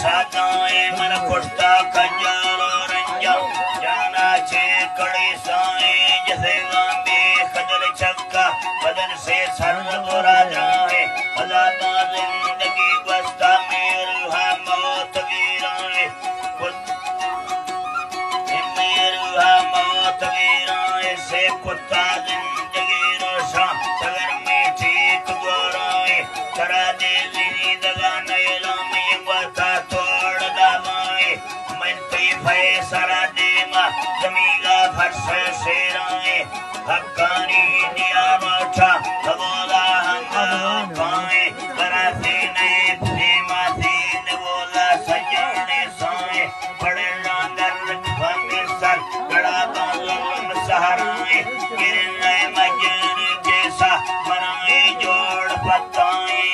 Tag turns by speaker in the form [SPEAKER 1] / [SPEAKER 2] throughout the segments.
[SPEAKER 1] सादाए मन कुर्ता खजारो रंजा जाना छे कड़ी साए जैसे गांबे खजल छक्का बदन से सर्व बुरा जाए अलादा जिंदगी बस्ता मेरुहा मौत वीराए मेरुहा मौत वीराए से कुत्ता जिंदगी रोशा सगर में ठीक गोराए करा दे जिंदगा नैला में बता तोड़ दबाए मन पे फैसला देगा जमीगा फर्श से राए हक्कानी दिया बाचा बोला हम पाए बराती नहीं प्रेमा दीन बोला सजाने साए बड़े लांगर बंदे सर बड़ा बालम सहाराए गिरने मजन जैसा बनाए जोड़ पत्ताए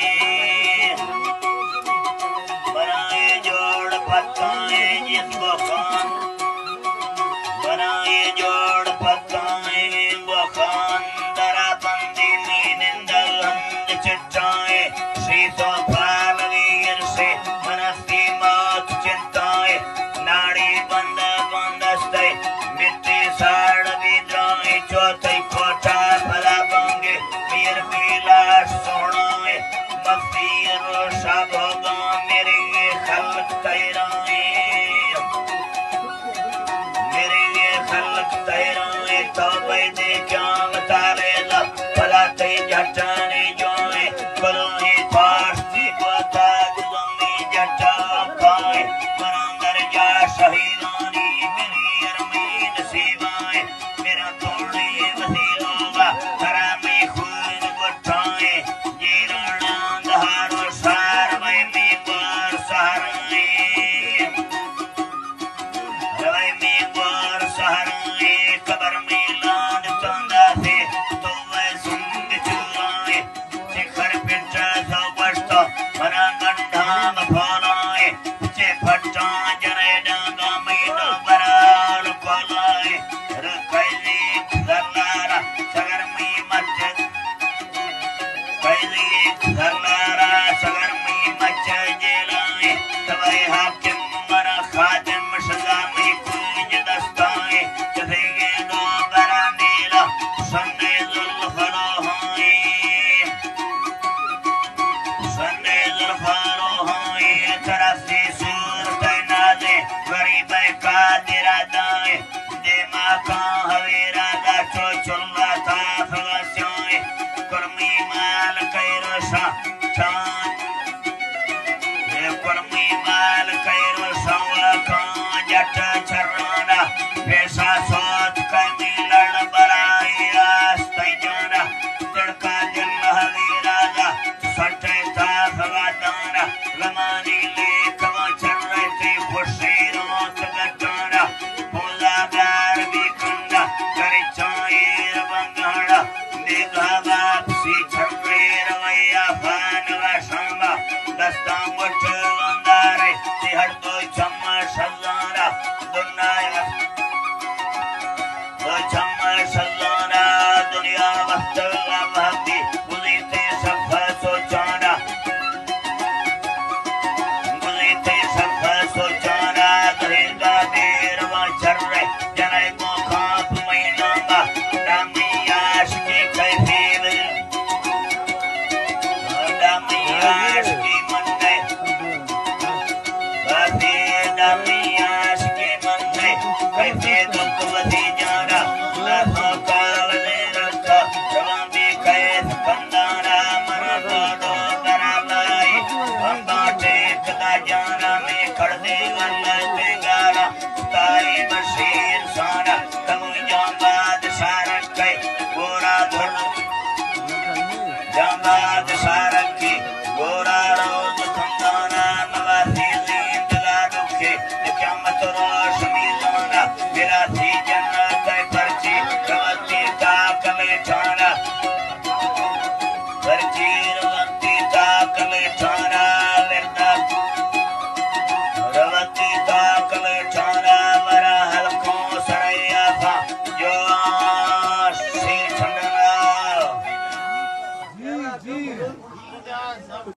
[SPEAKER 1] जिसको खान बनाए जोड़ पत्ताए वो खान दरा बंदी मीनिंदल हंद चिट्टाए श्री तो पाल वीर से मनस्ती मौत चिंताए नाड़ी बंद बंदस्ते मिट्टी साड़ विद्राए चौथी कोठा भला बंगे वीर विलास सोनाए मफीर शाभोगा मेरे ये खल्क तैराए मेरे ये खल्क तैराए तो बैदे क्या बतारे ला भला ते जटाने जोए करो ही फारसी बता गुलमी जटा पाए मरंदर जा शहीदानी मेरी अरमीन सेवाए मेरा तोड़े वसीलोगा हरा में खून गुठाए जीराना दहारो सार वै में बार सहाराए रवै में बार सहाराए कबर में लाद तंदा से तो वै सुंद चुराए शिखर पिटा सौ बस्तो मरा गंधाम फलाए चे फटा जरे डांगा में बराल फलाए रखैली धरनारा सगर में मत कैली धरनारा सगर में मच जेलाए तबै हाकिम मरा खादिम सजा में कुंज दस्ताए जैसे ये दो बरा नीला सन्ने जुल्फरो हाए सन्ने जुल्फरो हाए तरसी सूर तैनादे गरीब का दिरादाए दे माका हवेरा दा चो चुल्ला था फवास्योए कर्मी माल कैरो सा चांद ये कर्मी माल कैरो सवा का जट चराना पैसा सोच कमी लड़ बराई रास्ते जाना तड़का दिन हवेरा दा सटे था फवादाना लमानी लेख वो चल रहे थे खुशी रोत गटाना बोला गार भी कंदा करे चायर बंगाड़ा देखा वापसी छपे रवैया फान वशामा दस्ता मुठ अंदारे तिहड़ तो चम्मा सल्लाना दुनिया वो चम्मा सल्लाना दुनिया वक्त लाभाती बुलीते सफा सोचाना बुलीते सफा सोचाना दहेगा देर व चर्रे जने को खाप महीना नामी आश की कैफीर नामी आश की मंडे बाती नामी आश की मंडे कैफे दुख वधी जाना लाखों काल ने रखा रवाबी कैद बंदाना मरा कोडो बराबाई हम बाटे कदा जाना में खड़ दे वाला बेगारा ताई बशीर सारा तमु जाबाद सारा कै गोरा धुर जाबाद सारा की गोरा रोज खंदाना नवासी जिंदगा दुखे क़यामत रोश मिलाना मेरा थी जन्नत पर्ची रवती ताक में ठाना पर्ची रवती ताक में ठाना लेता रवती ताक में ठाना मरा हल्कों सरैया था जो श्री ठंडना